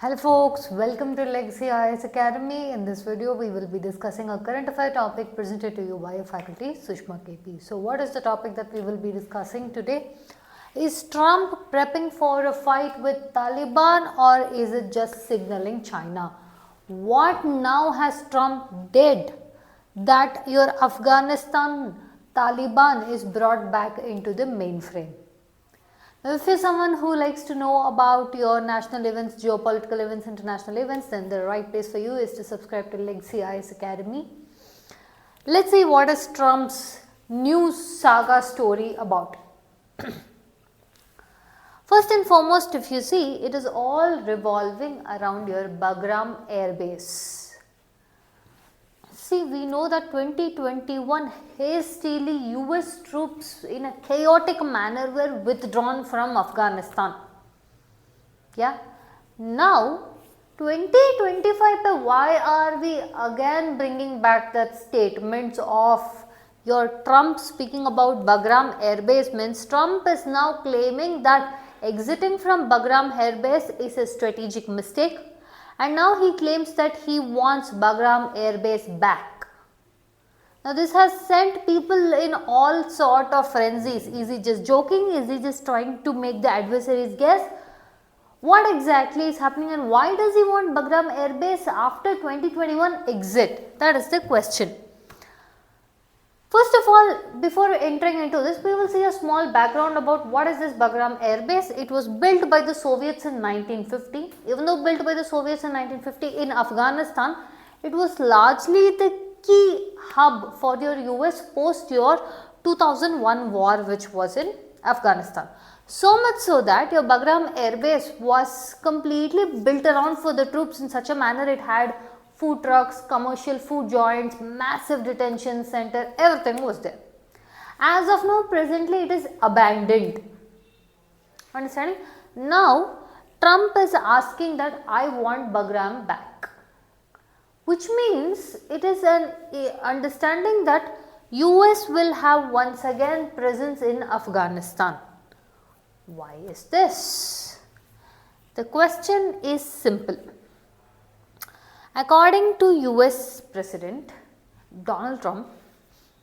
Hello folks, welcome to Legacy IAS Academy. In this video, we will be discussing a current affair topic presented to you by your faculty, Sushma KP. So what is the topic that we will be discussing today? Is Trump prepping for a fight with Taliban or is it just signaling China? What now has Trump did that your Afghanistan Taliban is brought back into the mainframe? If you're someone who likes to know about your national events, geopolitical events, international events, then the right place for you is to subscribe to Legacy IAS Academy. Let's see what is Trump's new saga story about. First and foremost, if you see, it is all revolving around your Bagram Air Base. See, we know that 2021 hastily US troops in a chaotic manner were withdrawn from Afghanistan. Yeah. Now, 2025, why are we again bringing back that statements of your Trump speaking about Bagram Air Base? Means Trump is now claiming that exiting from Bagram Air Base is a strategic mistake. And now he claims that he wants Bagram Air Base back. Now this has sent people in all sort of frenzies. Is he just joking? Is he just trying to make the adversaries guess? What exactly is happening and why does he want Bagram Air Base after 2021 exit? That is the question. First of all, before entering into this, we will see a small background about what is this Bagram Air Base. It was built by the Soviets in 1950. Even though built by the Soviets in 1950 in Afghanistan, it was largely the key hub for your US post your 2001 war, which was in Afghanistan. So much so that your Bagram Air Base was completely built around for the troops in such a manner it had food trucks, commercial food joints, massive detention center, everything was there. As of now, presently it is abandoned. Understanding? Now, Trump is asking that I want Bagram back. Which means it is an understanding that US will have once again presence in Afghanistan. Why is this? The question is simple. According to US President Donald Trump,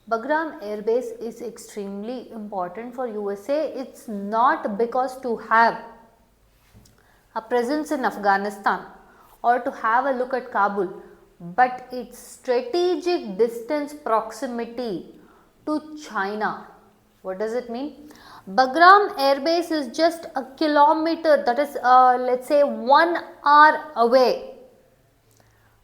Bagram Air Base is extremely important for USA. It's not because to have a presence in Afghanistan or to have a look at Kabul, but its strategic distance proximity to China. What does it mean? Bagram Air Base is just a kilometer, that is let's say 1 hour away.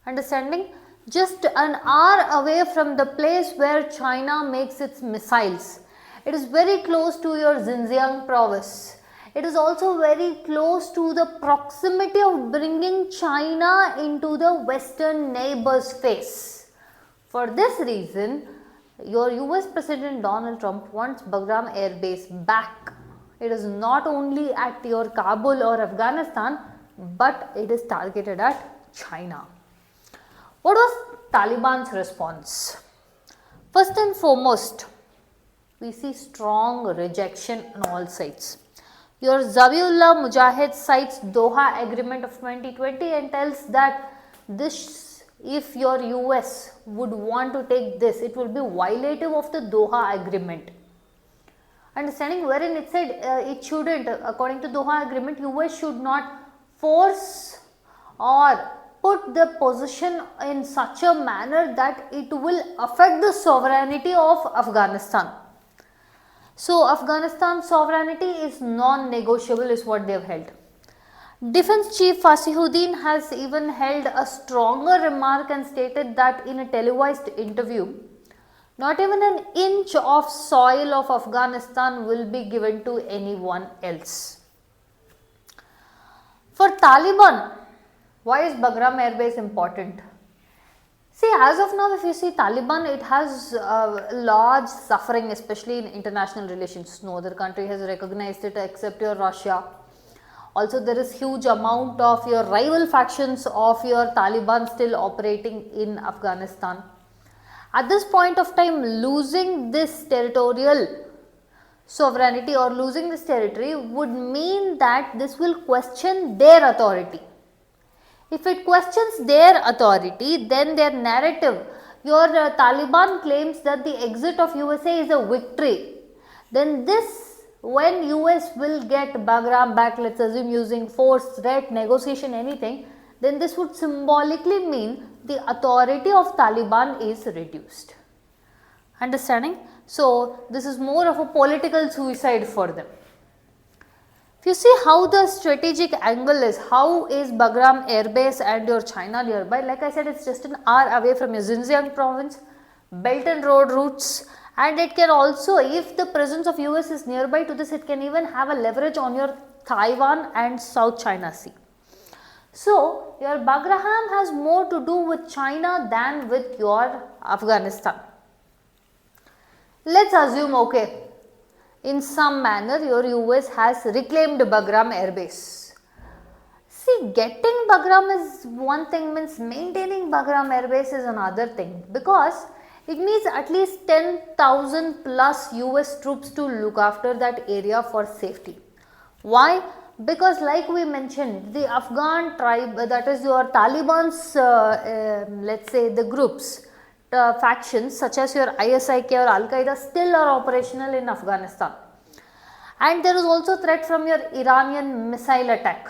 Understanding? Just an hour away from the place where China makes its missiles. It is very close to your Xinjiang province. It is also very close to the proximity of bringing China into the western neighbor's face. For this reason, your US President Donald Trump wants Bagram Air Base back. It is not only at your Kabul or Afghanistan, but it is targeted at China. What was Taliban's response? First and foremost, we see strong rejection on all sides. Your Zabiullah Mujahid cites Doha Agreement of 2020 and tells that this, if your US would want to take this, it will be violative of the Doha Agreement. Understanding wherein it said it shouldn't, according to Doha Agreement, US should not force or put the position in such a manner that it will affect the sovereignty of Afghanistan. So, Afghanistan sovereignty is non-negotiable is what they have held. Defense Chief Fasihuddin has even held a stronger remark and stated that in a televised interview, not even an inch of soil of Afghanistan will be given to anyone else. For Taliban, why is Bagram Air Base important? See, as of now, if you see Taliban, it has large suffering, especially in international relations. No other country has recognized it except your Russia. Also, there is huge amount of your rival factions of your Taliban still operating in Afghanistan. At this point of time, losing this territorial sovereignty or losing this territory would mean that this will question their authority. If it questions their authority, then their narrative, your Taliban claims that the exit of USA is a victory. Then this, when US will get Bagram back, let's assume using force, threat, negotiation, anything, then this would symbolically mean the authority of Taliban is reduced. Understanding? So, this is more of a political suicide for them. If you see how the strategic angle is, how is Bagram Air Base and your China nearby? Like I said, it's just an hour away from your Xinjiang province, Belt and Road routes, and it can also, if the presence of US is nearby to this, it can even have a leverage on your Taiwan and South China Sea. So, your Bagram has more to do with China than with your Afghanistan. Let's assume, okay, in some manner your US has reclaimed Bagram Air Base. See, getting Bagram is one thing, means maintaining Bagram Air Base is another thing, because it needs at least 10,000 plus US troops to look after that area for safety. Why? Because like we mentioned, the Afghan tribe, that is your Taliban's, let's say the groups, factions such as your ISIK or Al-Qaeda still are operational in Afghanistan. And there is also threat from your Iranian missile attack.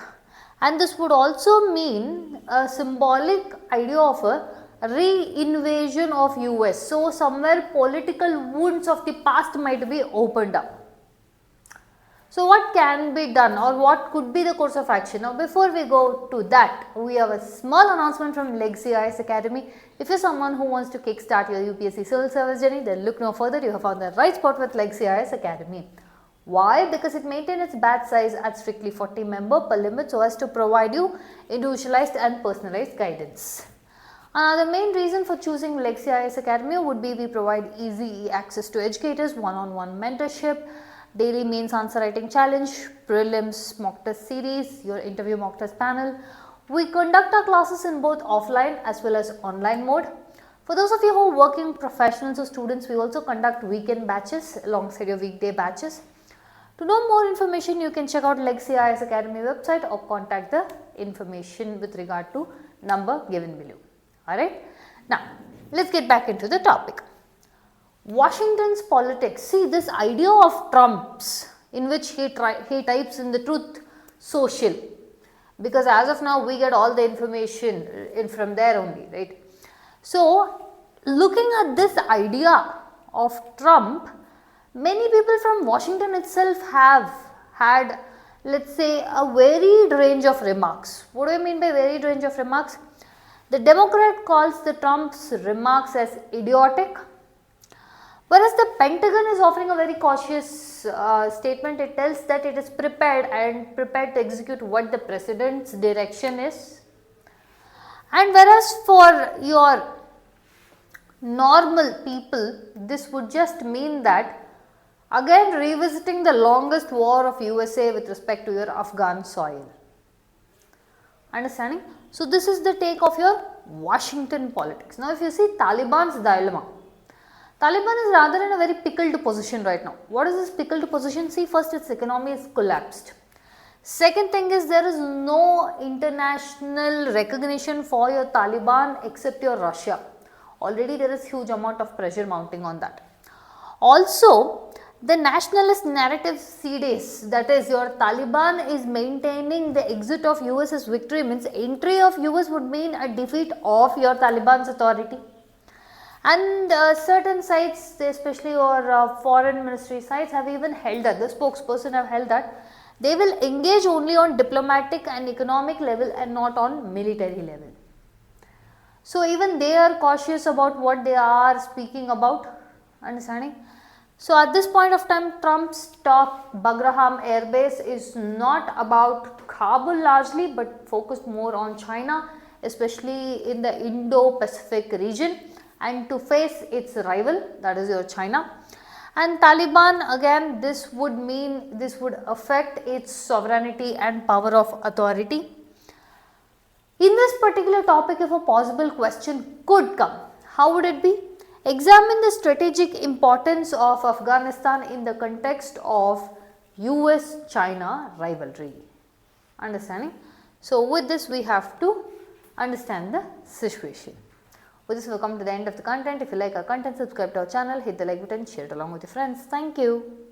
And this would also mean a symbolic idea of a re-invasion of US. So, somewhere political wounds of the past might be opened up. So, what can be done or what could be the course of action? Now, before we go to that, we have a small announcement from Legacy IAS Academy. If you are someone who wants to kickstart your UPSC civil service journey, then look no further, you have found the right spot with Legacy IAS Academy. Why? Because it maintains its batch size at strictly 40 member per limit so as to provide you individualized and personalized guidance. The main reason for choosing Legacy IAS Academy would be we provide easy access to educators, one-on-one mentorship, daily mains answer writing challenge, prelims mock test series, your interview mock test panel. We conduct our classes in both offline as well as online mode. For those of you who are working professionals or students, we also conduct weekend batches alongside your weekday batches. To know more information, you can check out Legacy IAS Academy website or contact the information with regard to number given below. Alright. Now, let's get back into the topic. Washington's politics. See, this idea of Trump's, in which he types in the truth social, because as of now we get all the information from there only, right? So, looking at this idea of Trump, many people from Washington itself have had, let's say, a varied range of remarks. What do I mean by varied range of remarks? The Democrat calls the Trump's remarks as idiotic, whereas the Pentagon is offering a very cautious statement. It tells that it is prepared to execute what the president's direction is. And whereas for your normal people, this would just mean that again revisiting the longest war of USA with respect to your Afghan soil. Understanding? So, this is the take of your Washington politics. Now, if you see Taliban's dilemma, Taliban is rather in a very pickled position right now. What is this pickled position? See, first its economy is collapsed. Second thing is there is no international recognition for your Taliban except your Russia. Already there is huge amount of pressure mounting on that. Also, the nationalist narrative CDs, that is your Taliban is maintaining the exit of US as victory, means entry of US would mean a defeat of your Taliban's authority. And certain sites, especially your foreign ministry sites, have even held that, the spokesperson have held that they will engage only on diplomatic and economic level and not on military level. So, even they are cautious about what they are speaking about, understanding. So, at this point of time, Trump's top Bagram Air Base is not about Kabul largely, but focused more on China, especially in the Indo-Pacific region, and to face its rival, that is your China. And Taliban, again, this would mean, this would affect its sovereignty and power of authority. In this particular topic, if a possible question could come, how would it be? Examine the strategic importance of Afghanistan in the context of US-China rivalry. Understanding? So, with this we have to understand the situation. With this, we have come to the end of the content. If you like our content, subscribe to our channel, hit the like button, share it along with your friends. Thank you.